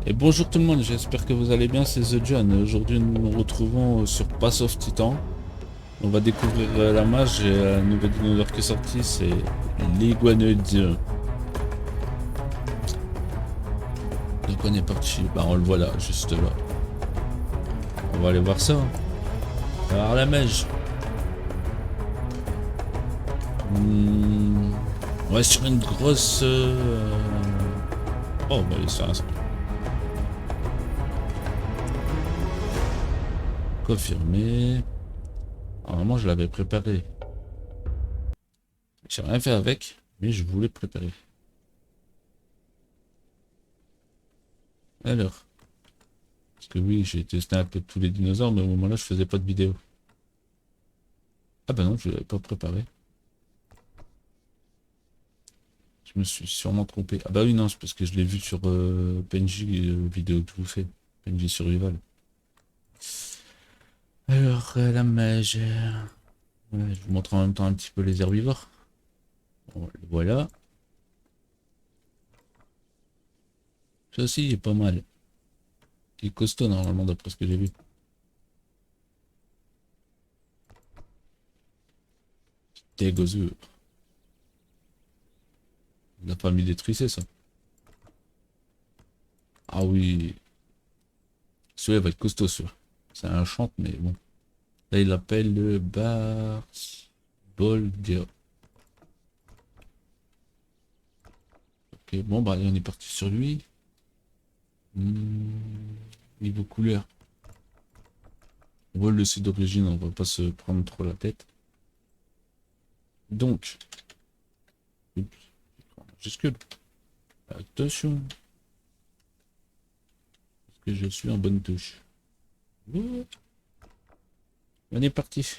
Et bonjour tout le monde, j'espère que vous allez bien, c'est The John. Aujourd'hui nous nous retrouvons sur Pass of Titan. On va découvrir la mage et un nouveau dinosaure qui est sorti, c'est l'iguanode. Donc on est parti, bah on le voit là, juste là. On va aller voir ça. Alors la mage. On va sur une grosse... Oh, on va aller sur un... Confirmé. Normalement je l'avais préparé. J'ai rien fait avec, mais je voulais préparer. Alors, parce que oui, j'ai testé un peu tous les dinosaures, mais au moment-là, je faisais pas de vidéo. Ah bah non, je l'avais pas préparé. Je me suis sûrement trompé. Ah bah oui, non, c'est parce que je l'ai vu sur PNJ, vidéo que je vous fais. PNJ Survival. Alors, la mage. Ouais, je vous montre en même temps un petit peu les herbivores. Bon, voilà. Ça aussi, il est pas mal. Il est costaud normalement, d'après ce que j'ai vu. Dégozu. La famille des Tricés, ça. Ah oui. Celui-là va être costaud, celui-là. C'est un chante, mais bon. Là, il l'appelle le Boldia. Ok, bon, bah, allez, on est parti sur lui. Niveau couleur. On va le laisser d'origine, on va pas se prendre trop la tête. Donc, jusque attention, est-ce que je suis en bonne touche? Ouais. On est parti.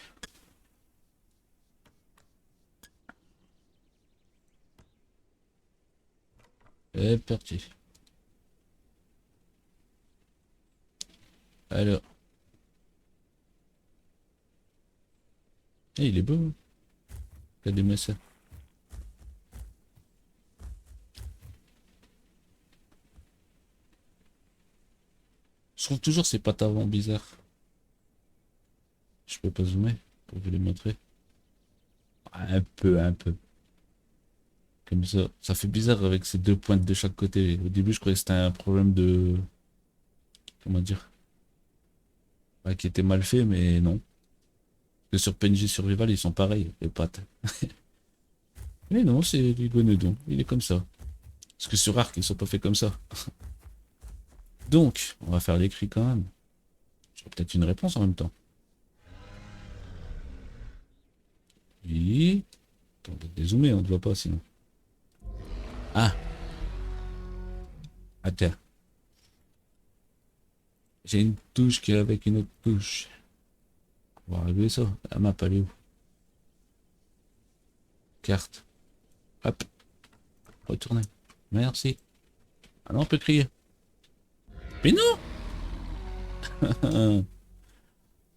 C'est parti. Alors, il est beau. Regardez-moi ça. Je trouve toujours ces pattes avant bizarres. Je peux pas zoomer pour vous les montrer. Un peu, un peu. Comme ça. Ça fait bizarre avec ces deux pointes de chaque côté. Au début, je croyais que c'était un problème de... Comment dire? Ouais, qui était mal fait, mais non. Que sur PNJ Survival, ils sont pareils, les pattes. Mais non, c'est l'iguanodon. Il est comme ça. Parce que sur Arc, ils sont pas faits comme ça. Donc, on va faire l'écrit quand même. J'ai peut-être une réponse en même temps. Oui. Attends, on va dézoomer, on ne voit pas sinon. Ah, attends. J'ai une touche qui est avec une autre touche. On va régler ça. La map, elle est où? Carte. Hop. Retourner. Merci. Ah non, on peut crier. Mais non.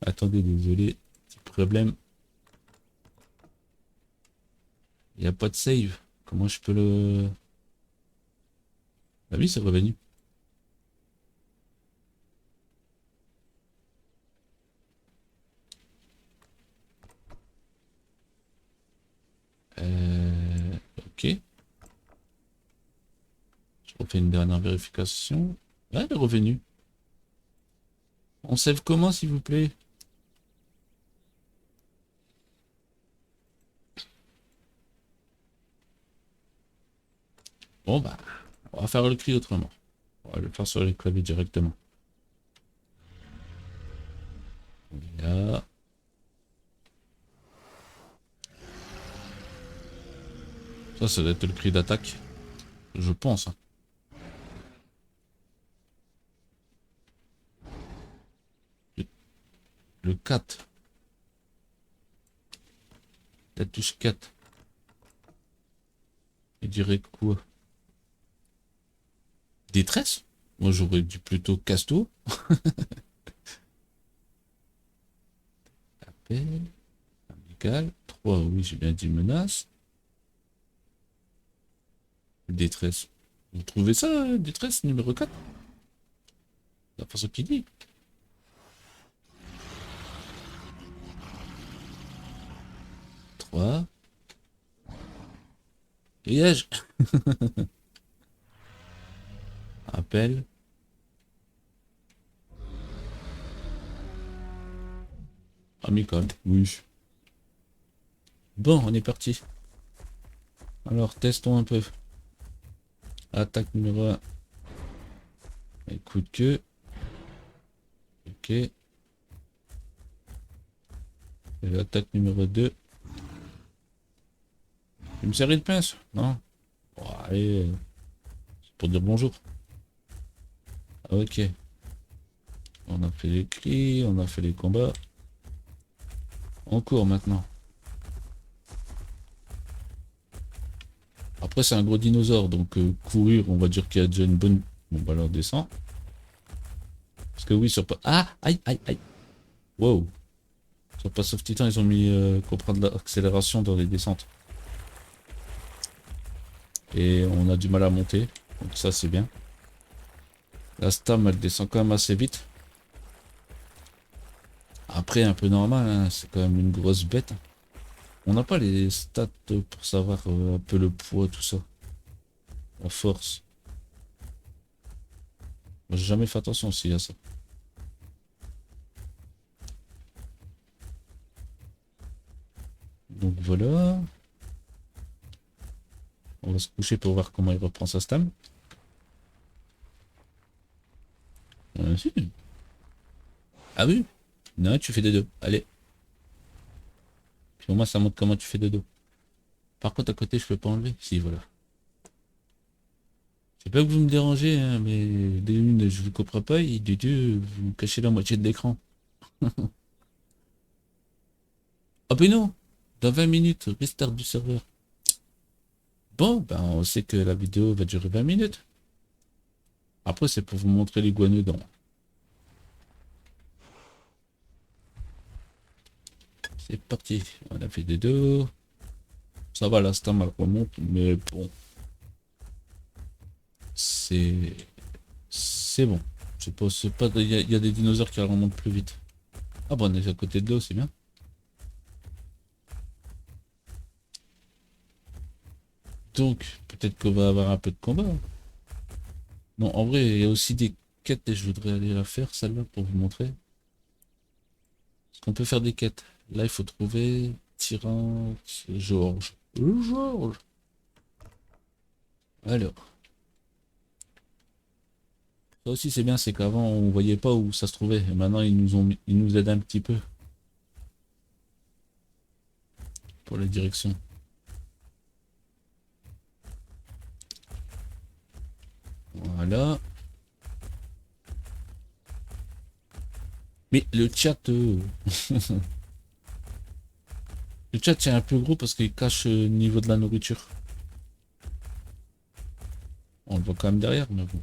Attendez, désolé. Petit problème. Il n'y a pas de save. Comment je peux le... Ah oui, c'est revenu. Ok. Je refais une dernière vérification. Ah, elle est revenue. On save comment, s'il vous plaît? Bon, bah, on va faire le cri autrement. On va le faire sur les claviers directement. Là. Ça doit être le cri d'attaque. Je pense, hein. Le, le 4. La touche 4. Il dirait quoi? Détresse? Moi, j'aurais dit plutôt casto. Appel. Amical. 3, oui, j'ai bien dit menace. Détresse. Vous trouvez ça, détresse numéro 4? la façon qu'il dit. Trois. Dégage. Appel. Amical. Oui. Bon, on est parti. Alors, testons un peu. Attaque numéro 1. Écoute que. Ok. Et l'attaque numéro 2. Une série de pinces? Non? Bon, allez. C'est pour dire bonjour. Ok. On a fait les cris, on a fait les combats. On court maintenant. Après, c'est un gros dinosaure, donc courir, on va dire qu'il y a déjà une bonne. Bon, bah alors descend. Parce que oui, sur pas. Ah! Aïe, aïe, aïe! Wow! Sur Pass of Titan, ils ont mis comprendre l'accélération dans les descentes. Et on a du mal à monter. Donc ça, c'est bien. La stam, elle descend quand même assez vite. Après, un peu normal, hein, c'est quand même une grosse bête. On n'a pas les stats pour savoir un peu le poids, tout ça. La force. Moi, j'ai jamais fait attention aussi à ça. Donc voilà. On va se coucher pour voir comment il reprend sa stam. Si. Ah oui. Non, tu fais des deux. Allez. Puis au moins ça montre comment tu fais des deux. Par contre à côté je peux pas enlever. Si voilà. C'est pas que vous me dérangez, hein, mais de une je vous comprends pas et de deux vous me cachez la moitié de l'écran. Ah ben non. Dans 20 minutes, restart du serveur. Bon, ben on sait que la vidéo va durer 20 minutes. Après c'est pour vous montrer les guanodons. C'est parti. On a fait des deux. Ça va, la stam elle remonte, mais bon. C'est bon. C'est pas, il y a des dinosaures qui remontent plus vite. Ah bon, on est à côté de l'eau, c'est bien. Donc, peut-être qu'on va avoir un peu de combat. Non, en vrai, il y a aussi des quêtes et je voudrais aller la faire, celle-là, pour vous montrer. Parce qu'on peut faire des quêtes. Là, il faut trouver Tyran Georges. Georges. Alors, ça aussi c'est bien, c'est qu'avant on voyait pas où ça se trouvait. Et maintenant ils nous aident un petit peu pour la direction. Voilà. Mais le chat, le chat c'est un peu gros parce qu'il cache le niveau de la nourriture. On le voit quand même derrière, mais bon.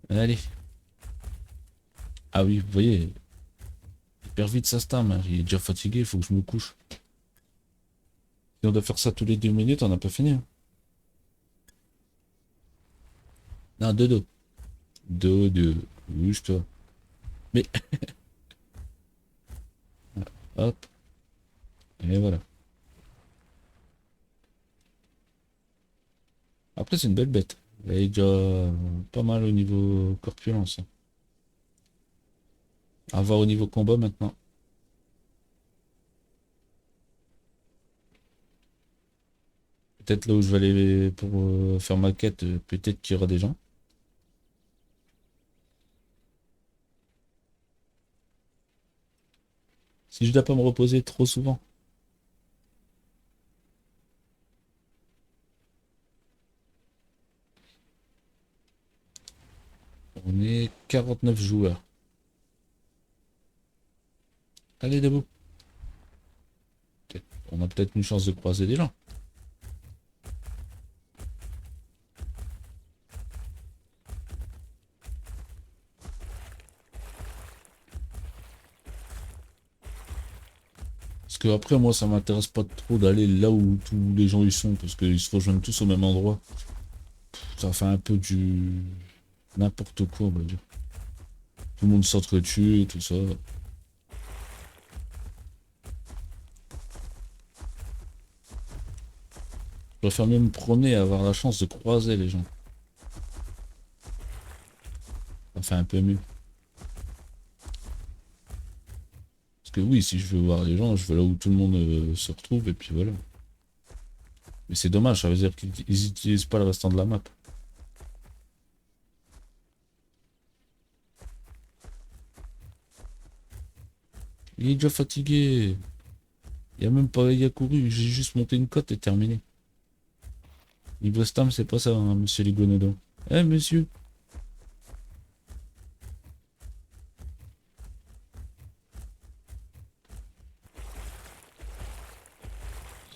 Allez. Ah oui, vous voyez, il perd vite sa stam, hein. Il est déjà fatigué, il faut que je me couche. Si on doit faire ça tous les 2 minutes, on n'a pas fini. Hein. Non, dodo. Dodo. Bouge-toi. Mais, hop. Et voilà. Après, c'est une belle bête. Elle est déjà pas mal au niveau corpulence. Hein. À voir au niveau combat maintenant. Peut-être là où je vais aller pour faire ma quête, peut-être qu'il y aura des gens. Si je dois pas me reposer trop souvent. On est 49 joueurs. Allez, debout. On a peut-être une chance de croiser des gens. Parce que après, moi, ça m'intéresse pas trop d'aller là où tous les gens y sont, parce qu'ils se rejoignent tous au même endroit. Ça fait un peu du n'importe quoi, on va dire. Tout le monde s'entretue et tout ça. Je préfère mieux me promener et avoir la chance de croiser les gens. Ça fait un peu mieux. Parce que oui, si je veux voir les gens, je vais là où tout le monde se retrouve et puis voilà. Mais c'est dommage, ça veut dire qu'ils utilisent pas le restant de la map. Il est déjà fatigué. Il a même pas il a couru, j'ai juste monté une côte et terminé. Niveau stam, c'est pas ça, hein, monsieur Ligonodo. Eh, monsieur.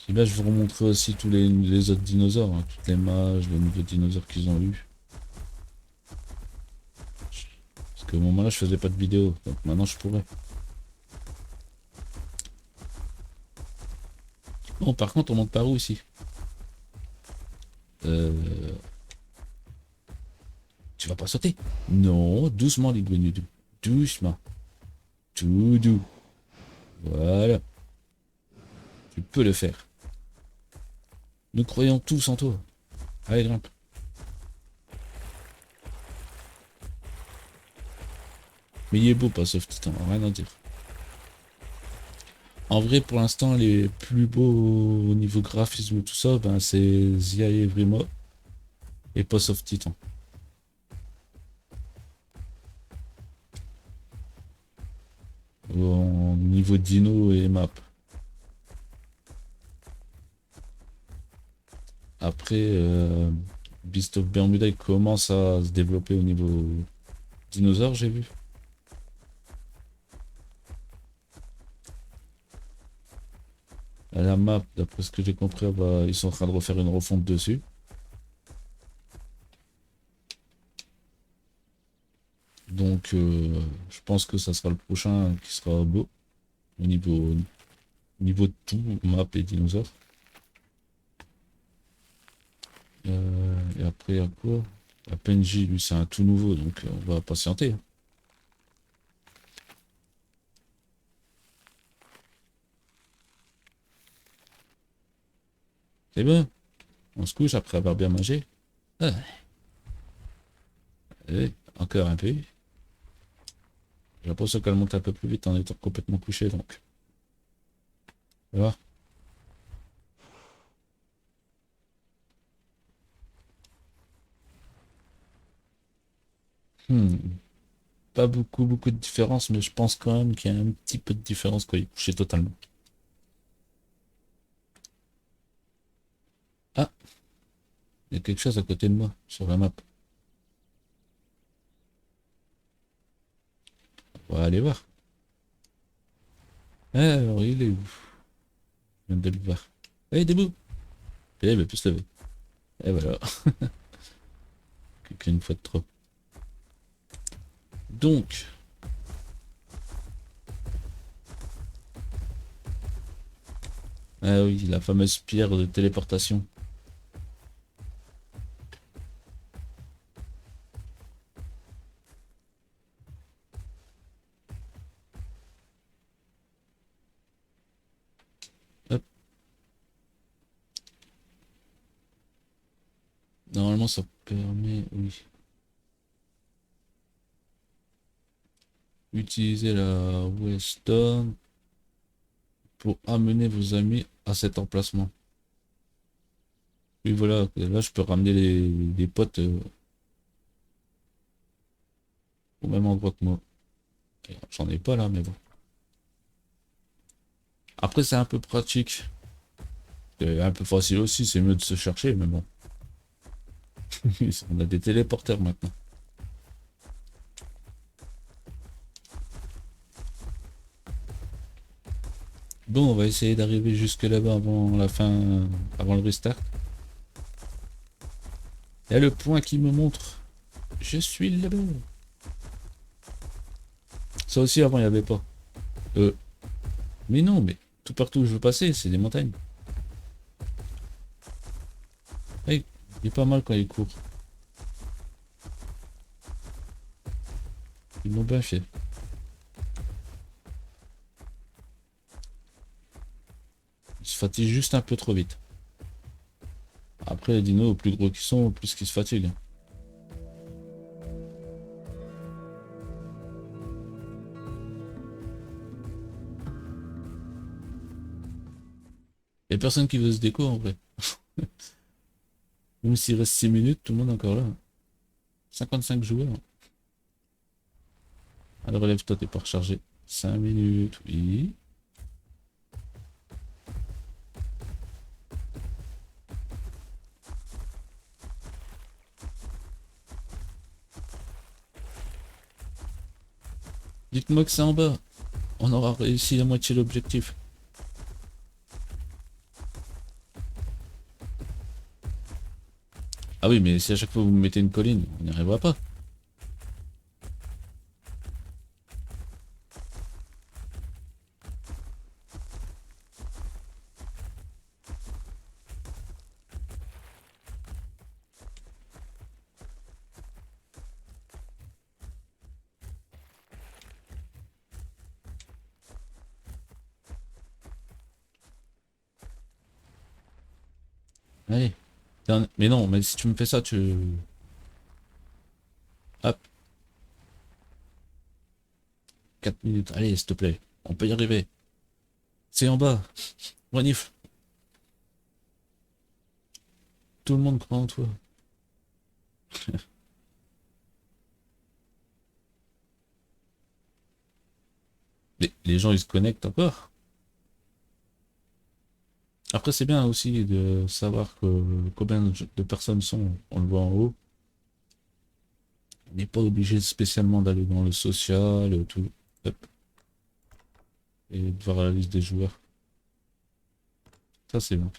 Et là, je vais vous remontrer aussi tous les autres dinosaures, hein, toutes les mages, les nouveaux dinosaures qu'ils ont eu. Parce qu'au moment là, je faisais pas de vidéo, donc maintenant je pourrais. Bon, par contre, on monte par où ici? Euh... Tu vas pas sauter? Non, doucement, Liguanodou. Doucement. Tout doux. Voilà. Tu peux le faire. Nous croyons tous en toi. Allez, grimpe. Mais il est beau, pas sauf Titan, rien à dire. En vrai, pour l'instant, les plus beaux au niveau graphisme et tout ça, ben, c'est Zia et Vrima et pas sauf Titan. Au niveau dino et map. Après, Beast of Bermuda il commence à se développer au niveau dinosaure, j'ai vu. À la map, d'après ce que j'ai compris, bah, ils sont en train de refaire une refonte dessus. Donc, je pense que ça sera le prochain qui sera beau au niveau de tout, map et dinosaures. Et après, à quoi? La PNJ, lui, c'est un tout nouveau, donc on va patienter. C'est bon, on se couche après avoir bien mangé. Ah, et encore un peu. J'ai l'impression qu'elle monte un peu plus vite en étant complètement couché, donc. Voilà. Hmm. Pas beaucoup de différence, mais je pense quand même qu'il y a un petit peu de différence quand il est couché totalement. Ah, il y a quelque chose à côté de moi, sur la map. On va aller voir. Ah, alors il est où? Je viens de le voir. Allez, debout! Et il veut plus se lever. Et voilà. Qu'une fois de trop. Donc, ah oui, la fameuse pierre de téléportation. Hop. Normalement, ça permet, oui. Utilisez la Weston pour amener vos amis à cet emplacement. Oui, voilà, là, je peux ramener les potes au même endroit que moi. J'en ai pas là, mais bon. Après, c'est un peu pratique. C'est un peu facile aussi, c'est mieux de se chercher, mais bon. On a des téléporteurs maintenant. Bon, on va essayer d'arriver jusque là-bas avant la fin, avant le restart. Il y a le point qui me montre. Je suis là-bas. Ça aussi, avant, il n'y avait pas. Euh, mais non, mais tout partout où je veux passer, c'est des montagnes. Hey, il est pas mal quand il court. Ils l'ont bien fait. Ils se fatiguent juste un peu trop vite. Après, les dinos, au plus gros qu'ils sont, au plus qu'ils se fatiguent. Y'a personne qui veut se déco en vrai. Même s'il reste 6 minutes, tout le monde est encore là. 55 joueurs. Alors relève-toi, t'es pas rechargé. 5 minutes, oui. Dites-moi que c'est en bas. On aura réussi la moitié de l'objectif. Ah oui, mais si à chaque fois vous me mettez une colline, on n'y arrivera pas. Allez. Mais non, mais si tu me fais ça, tu... Hop, 4 minutes. Allez, s'il te plaît. On peut y arriver. C'est en bas. Renifle. Tout le monde croit en toi. Les gens, ils se connectent encore. Après, c'est bien aussi de savoir combien de personnes sont. On le voit en haut. On n'est pas obligé spécialement d'aller dans le social, tout. Hop. Et de voir la liste des joueurs. Ça, c'est bien.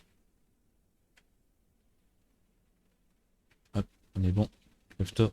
Hop, on est bon. Lève-toi.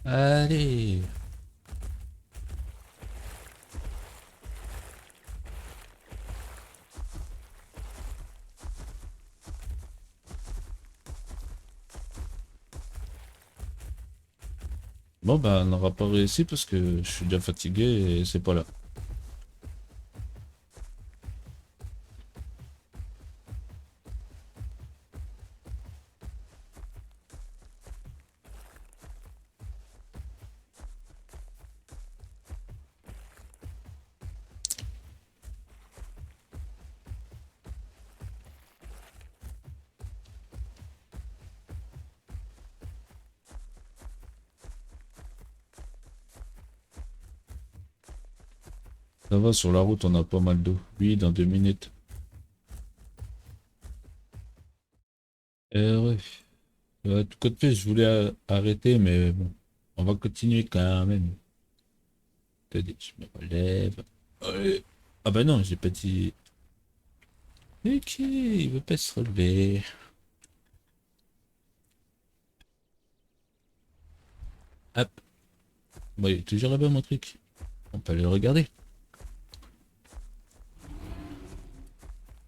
Allez. Bon, bah, on n'aura pas réussi parce que je suis déjà fatigué et c'est pas là. Ça va, sur la route, on a pas mal d'eau. Oui, dans 2 minutes. Ouais. De côté, je voulais arrêter, mais bon. On va continuer quand même. Attendez, je me relève. Allez. Ah bah non, j'ai pas dit... Ok, il veut pas se relever. Hop. Bon, il est toujours là-bas, mon truc. On peut aller le regarder.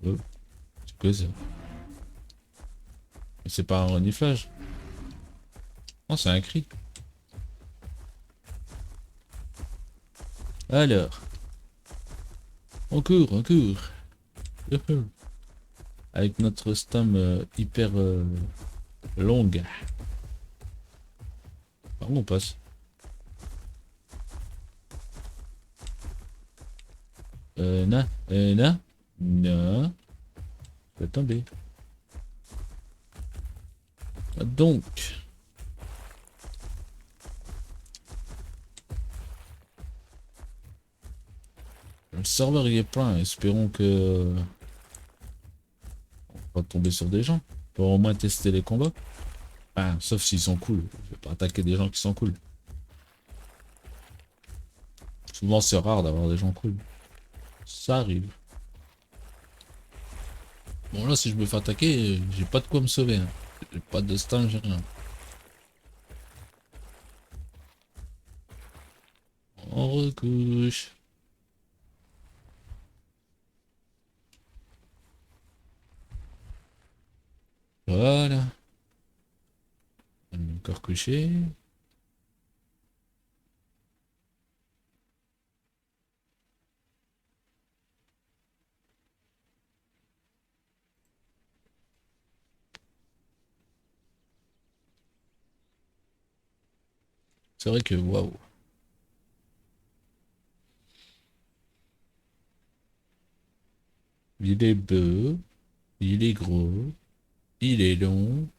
Oh, c'est quoi ça? C'est pas un reniflage. Oh, c'est un cri. Alors, on court. Youhou. Avec notre stam hyper longue. Par où on passe? Non, non, non. Ça va tomber. Donc, le serveur il est plein. Espérons que on va tomber sur des gens pour au moins tester les combats. Ah, sauf s'ils sont cool. Je vais pas attaquer des gens qui sont cool. Souvent, c'est rare d'avoir des gens cool. Ça arrive. Bon, là, si je me fais attaquer, j'ai pas de quoi me sauver, hein. J'ai pas de stun, j'ai rien. On recouche. Voilà. On est encore couché. C'est vrai que, waouh. Il est beau. Il est gros. Il est long.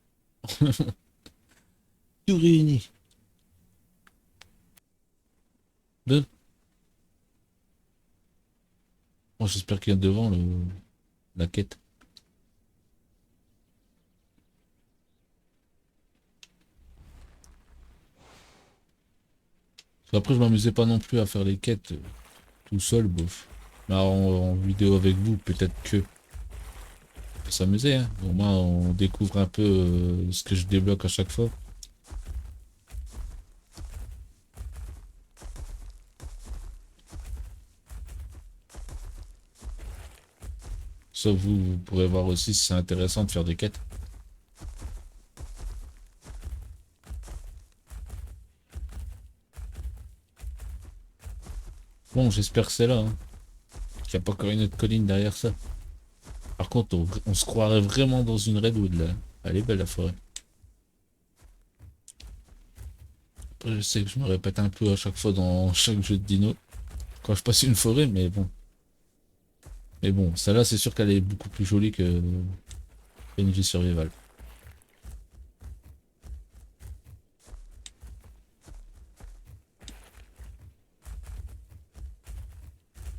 Tout réuni. Deux. Bon, j'espère qu'il y a devant la quête. Parce qu'après, je m'amusais pas non plus à faire les quêtes tout seul, bof. Mais en vidéo avec vous, peut-être que. On peut s'amuser, hein. Au moins, on découvre un peu ce que je débloque à chaque fois. Sauf vous, vous pourrez voir aussi si c'est intéressant de faire des quêtes. Bon, j'espère que c'est là, hein. Qu'il n'y a pas encore une autre colline derrière ça. Par contre, on se croirait vraiment dans une redwood là. Elle est belle la forêt. Après, je sais que je me répète un peu à chaque fois dans chaque jeu de dino. Quand je passe une forêt, mais bon. Mais bon, celle-là, c'est sûr qu'elle est beaucoup plus jolie que PNJ Survival.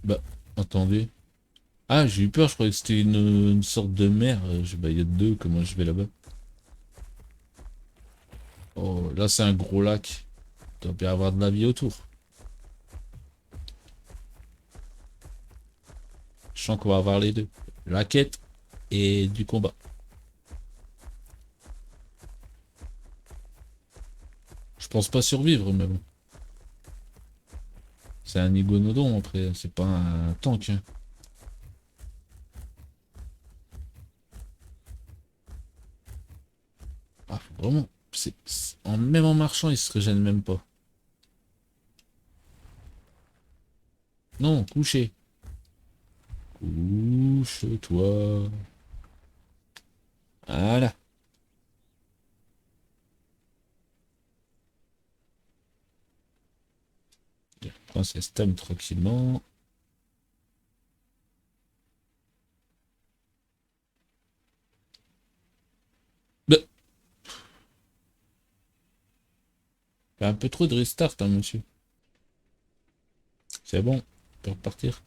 Bah, attendez. Ah, j'ai eu peur, je croyais que c'était une sorte de mer. Bah, il y a deux, comment je vais là-bas? Oh, là, c'est un gros lac. Il doit bien y avoir de la vie autour. Je sens qu'on va avoir les deux. La quête et du combat. Je pense pas survivre, mais bon. C'est un iguanodon après, c'est pas un tank, hein. Ah, vraiment. Même en marchant, il se régène même pas. Non, couché. Couche-toi. Voilà. Prends ses stamina tranquillement. Bah, il y a un peu trop de restart, hein, monsieur. C'est bon, on peut repartir.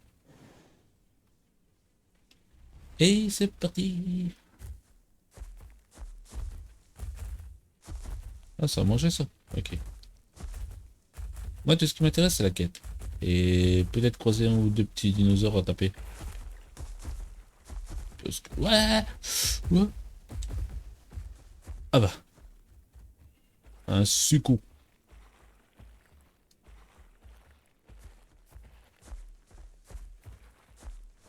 Et c'est parti. Ah, ça a mangé ça. Ok. Moi, tout ce qui m'intéresse, c'est la quête. Et peut-être croiser un ou deux petits dinosaures à taper. Parce que... Ouais. Ouais. Ah bah. Un sucou.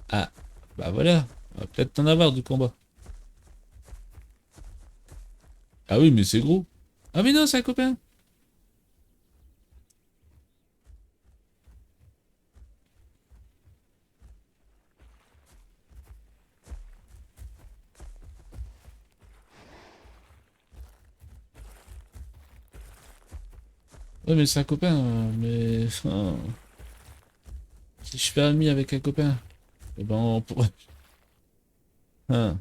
Ah. Bah voilà. On va peut-être en avoir du combat. Ah oui, mais c'est gros. Ah mais non, c'est un copain. Ouais, mais c'est un copain. Mais... enfin, si je fais ami avec un copain, eh ben on pourrait... Hein.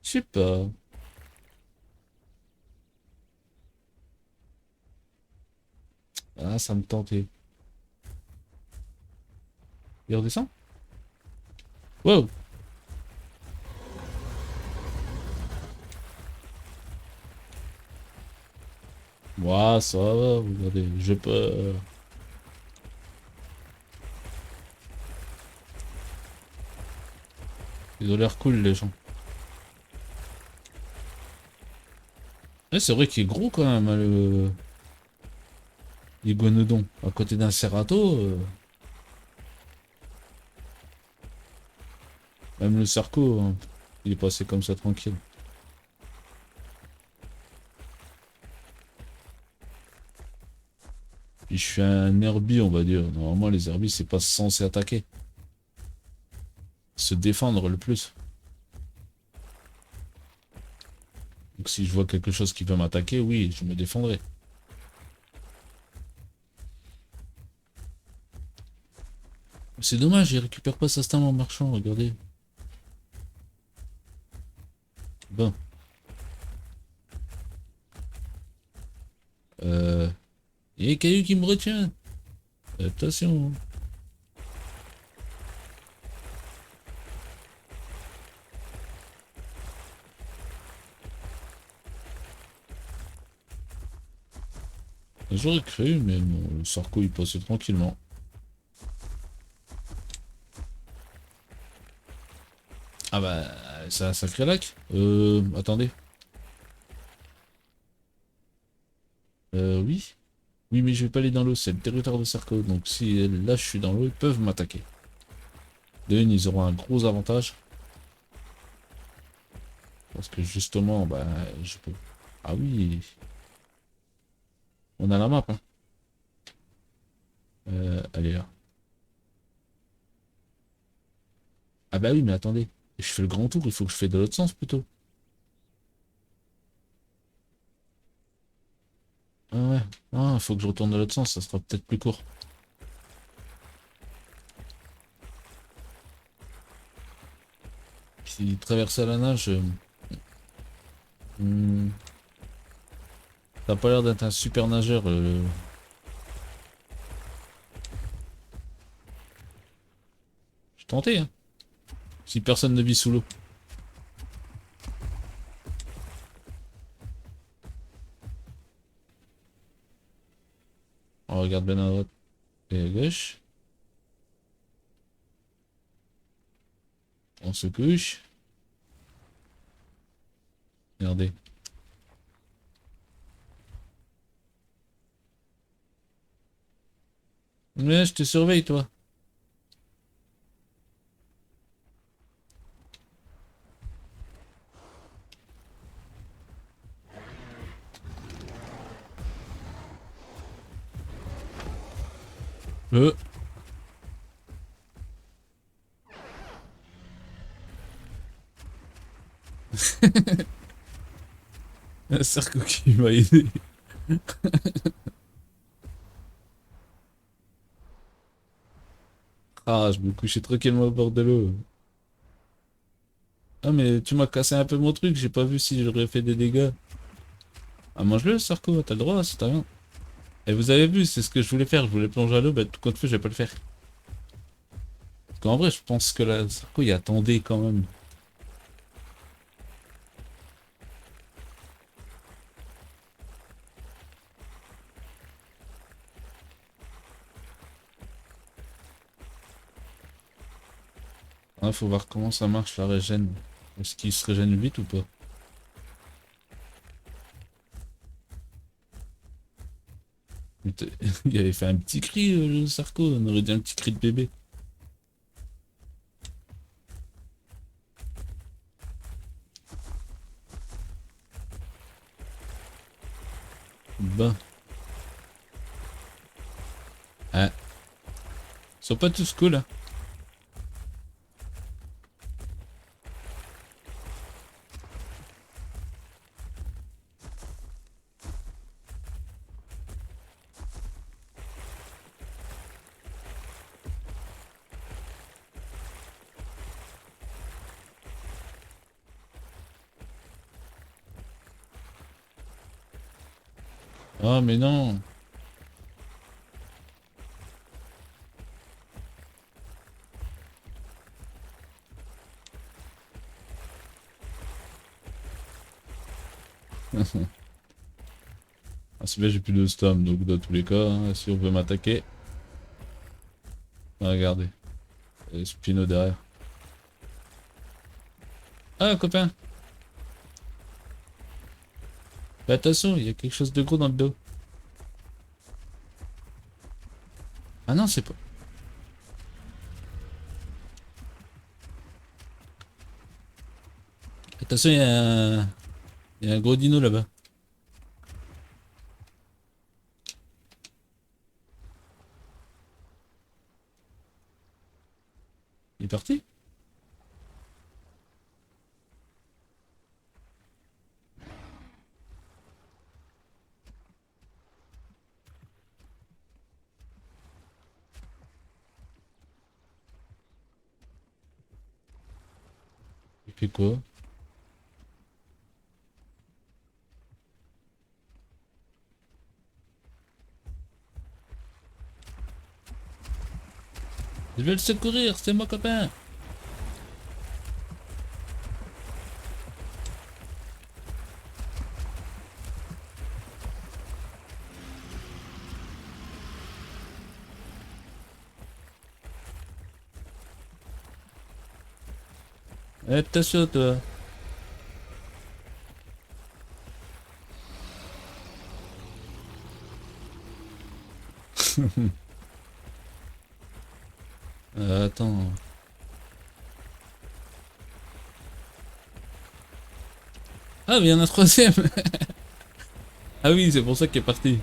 Je sais pas. Ah, ça me tentait. Il redescend? Wow. Ouah, ça va, regardez, j'ai pas... Ils ont l'air cool, les gens. Ouais, c'est vrai qu'il est gros quand même, hein, le l'iguanodon. À côté d'un cerrato, même le cerco, hein, il est passé comme ça tranquille. Puis je suis un herbier, on va dire. Normalement, les herbiers, c'est pas censé attaquer. Se défendre le plus. Donc si je vois quelque chose qui veut m'attaquer, oui, je me défendrai. C'est dommage, il récupère pas sa stame en marchant, regardez. Bon. Il y a quelqu'un qui me retient. Attention. J'aurais cru, mais bon, le Sarko il passait tranquillement. Ah bah, c'est un sacré lac. Attendez. Oui. Oui, mais je vais pas aller dans l'eau, c'est le territoire de Sarko. Donc si là je suis dans l'eau, ils peuvent m'attaquer. De une, ils auront un gros avantage. Parce que justement, bah, je peux. Ah oui, on a la map, hein. Elle est là. Ah bah oui, mais attendez. Je fais le grand tour, il faut que je fasse de l'autre sens plutôt. Ah ouais. Ah, il faut que je retourne de l'autre sens, ça sera peut-être plus court. Puis traverser à la nage, hmm, t'as pas l'air d'être un super nageur. Je tentais, hein. Si personne ne vit sous l'eau. On regarde bien à droite et à gauche. On se couche. Regardez. Mais je te surveille, toi. Euh. Un cercle qui m'a aidé. Ah, je me couchais tranquillement au bord de l'eau. Ah, mais tu m'as cassé un peu mon truc, j'ai pas vu si j'aurais fait des dégâts. Ah, mange-le, Sarko, t'as le droit, c'est ta rien. Et vous avez vu, c'est ce que je voulais faire, je voulais plonger à l'eau, bah tout compte fait, je vais pas le faire. Parce qu'en vrai, je pense que la Sarko, il attendait quand même. Ah, faut voir comment ça marche la régène. Est-ce qu'il se régène vite ou pas? Putain, il avait fait un petit cri, le Sarko, on aurait dit un petit cri de bébé. Bah, hein. Ils sont pas tous cool, hein. Ah, mais non. Ah, c'est bien, j'ai plus de stam, donc dans tous les cas, hein, si on veut m'attaquer. Regardez. Et Spino derrière. Ah, copain! Fais attention, il y a quelque chose de gros dans le dos. Ah non, c'est pas. Attention, il y a un gros dino là-bas. Il est parti? Il fait quoi? Je vais le secourir, c'est mon copain! Attention, toi! Attends. Ah, mais il y en a un troisième! Ah oui, c'est pour ça qu'il est parti.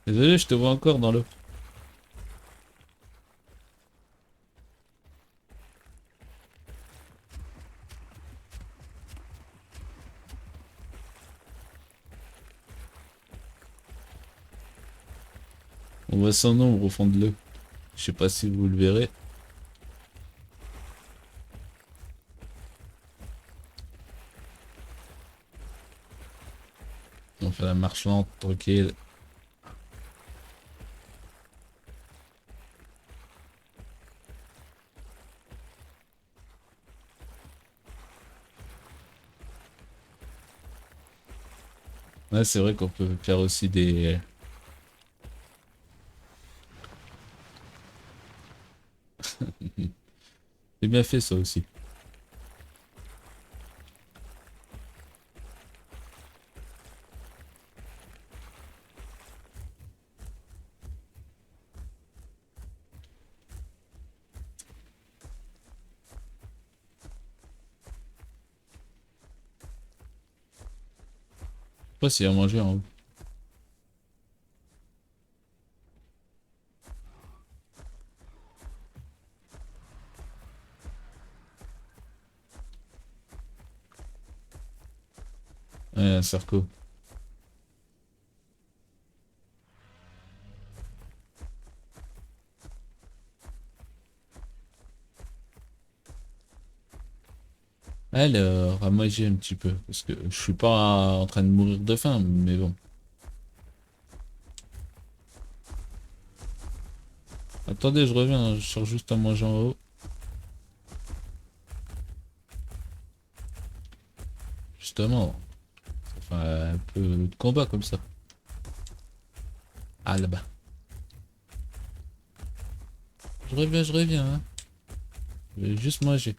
Désolé, je te vois encore dans l'eau. On voit son ombre au fond de l'eau. Je sais pas si vous le verrez. On fait la marche lente, tranquille. Ouais, c'est vrai qu'on peut faire aussi des... C'est bien fait ça aussi. Je sais pas s'il y a à manger en haut. Ouais, un cerco. Alors, à manger un petit peu. Parce que je suis pas en train de mourir de faim, mais bon. Attendez, je reviens, je cherche juste à manger en haut. Justement, ça fait un peu de combat comme ça. Ah là-bas. Je reviens, hein. Je vais juste manger.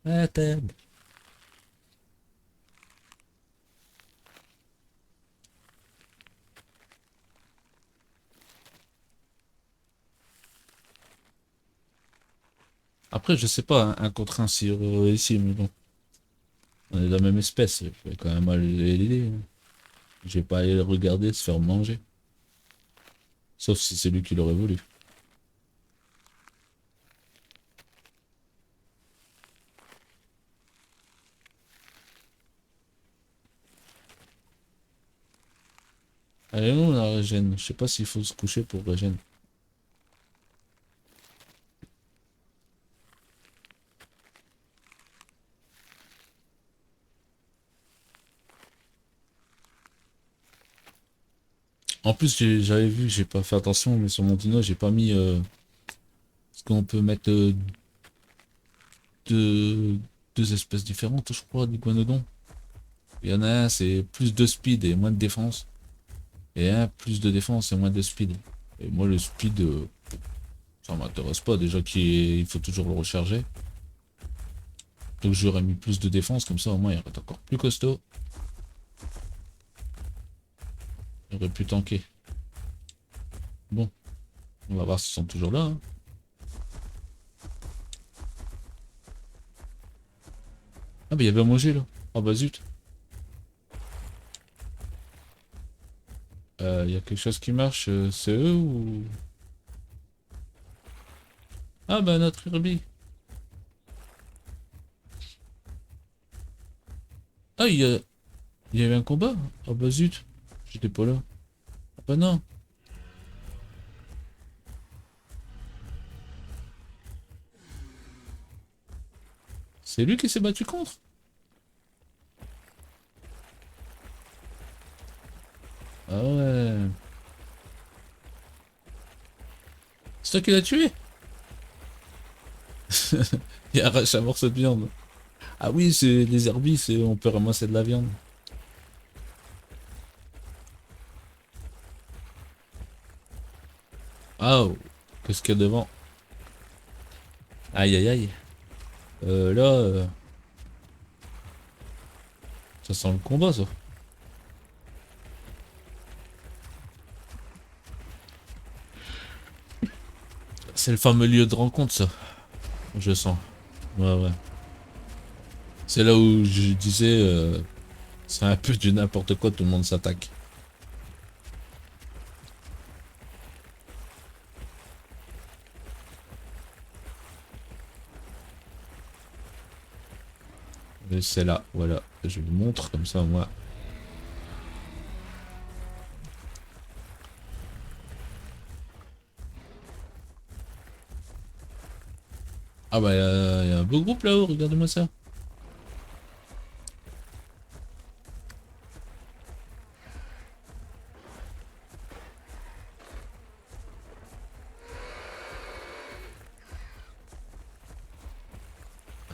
À table. Après, je sais pas, hein, un contre un sur ici, mais bon. On est de la même espèce, il faut quand même aller l'aider, hein. Je vais pas aller le regarder se faire manger. Sauf si c'est lui qui l'aurait voulu. Elle est où la régène? Je sais pas s'il faut se coucher pour régène. En plus, j'avais vu, j'ai pas fait attention, mais sur mon dino, j'ai pas mis ce qu'on peut mettre deux, deux espèces différentes, je crois, d'iguanodon. Il y en a un, c'est plus de speed et moins de défense. Et un, plus de défense et moins de speed. Et moi, le speed, ça m'intéresse pas. Déjà qu'il faut toujours le recharger. Donc j'aurais mis plus de défense, comme ça au moins il aurait encore plus costaud. Il aurait pu tanker. Bon, on va voir s'ils sont toujours là, hein. Ah bah il y avait à manger là. Ah bah zut. Il y a quelque chose qui marche, c'est eux ou... Ah bah notre Herbie. Ah il y avait un combat. Ah bah zut. J'étais pas là. Ah bah non. C'est lui qui s'est battu contre. Ah ouais. C'est toi qui l'as tué. Il arrache un morceau de viande. Ah oui, c'est les herbies, on peut ramasser de la viande. Ah, oh, qu'est-ce qu'il y a devant? Aïe aïe aïe. Là, ça sent le combat ça. C'est le fameux lieu de rencontre ça. Je sens. Ouais ouais. C'est là où je disais, c'est un peu du n'importe quoi, tout le monde s'attaque. Mais c'est là, voilà. Je vous montre comme ça moi. Ah bah y a un beau groupe là-haut, regardez-moi ça.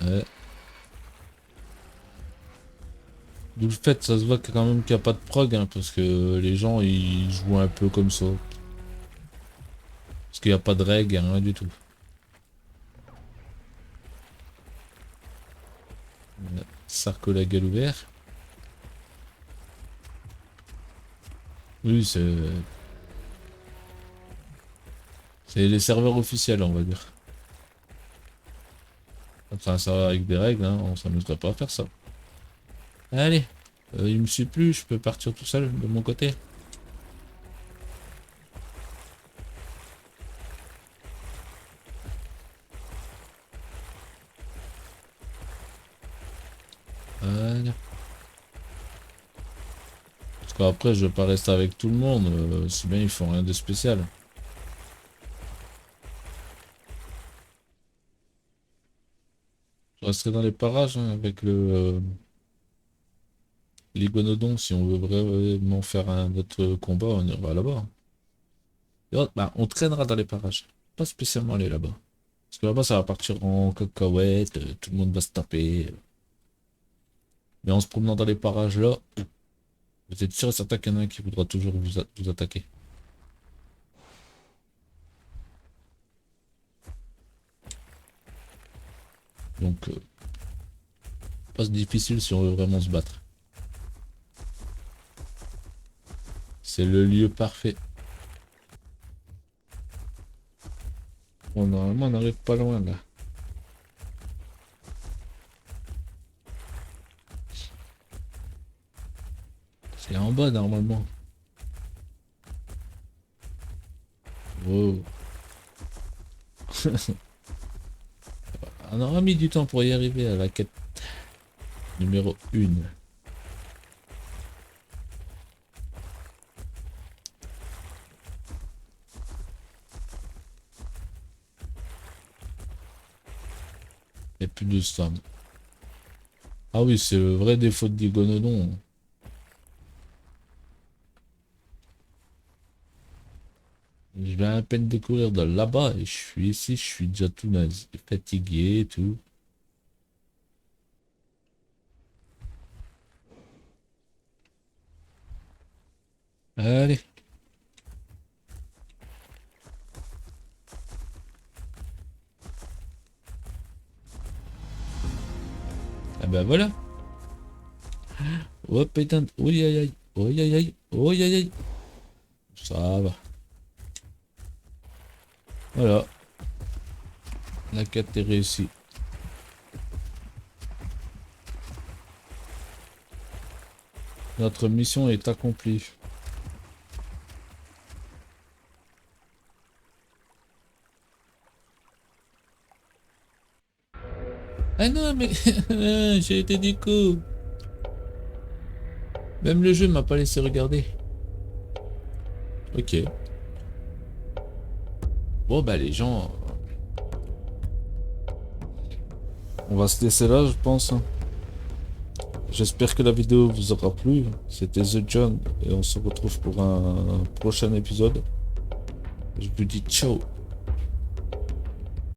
Ouais. D'où le fait, ça se voit quand même qu'il n'y a pas de prog, hein, parce que les gens ils jouent un peu comme ça. Parce qu'il n'y a pas de règles, rien du tout. Sarko la gueule ouverte. Oui, c'est les serveurs officiels, on va dire. C'est un serveur avec des règles, hein, on s'amuserait pas à faire ça. Allez, il me suit plus, je peux partir tout seul de mon côté. Voilà. Parce qu'après, je vais pas rester avec tout le monde, si bien ils font rien de spécial. Je resterai dans les parages hein, avec l'Iguanodon. Si on veut vraiment faire un autre combat, on ira là-bas. Et bah, on traînera dans les parages. Pas spécialement aller là-bas. Parce que là-bas, ça va partir en cacahuète, tout le monde va se taper. Mais en se promenant dans les parages là, vous êtes sûr et certain qu'il y en a un qui voudra toujours vous attaquer. Donc, pas difficile si on veut vraiment se battre. C'est le lieu parfait. Bon, normalement, on n'arrive pas loin là. C'est en bas normalement. Wow. On aura mis du temps pour y arriver à la quête numéro 1. Et plus de stam. Ah oui, c'est le vrai défaut de Digonodon. viens à peine de courir de là-bas et je suis ici, je suis déjà tout naze, fatigué et tout. Allez. Ah ben voilà. Oh putain. Oui aïe aïe. Oui aïe aïe. Oui aïe aïe. Ça va. Voilà. La quête est réussie. Notre mission est accomplie. Ah non mais j'ai été du coup. Même le jeu m'a pas laissé regarder. Ok. Bon bah les gens, on va se laisser là je pense, hein. J'espère que la vidéo vous aura plu. C'était The John et on se retrouve pour un prochain épisode. Je vous dis ciao.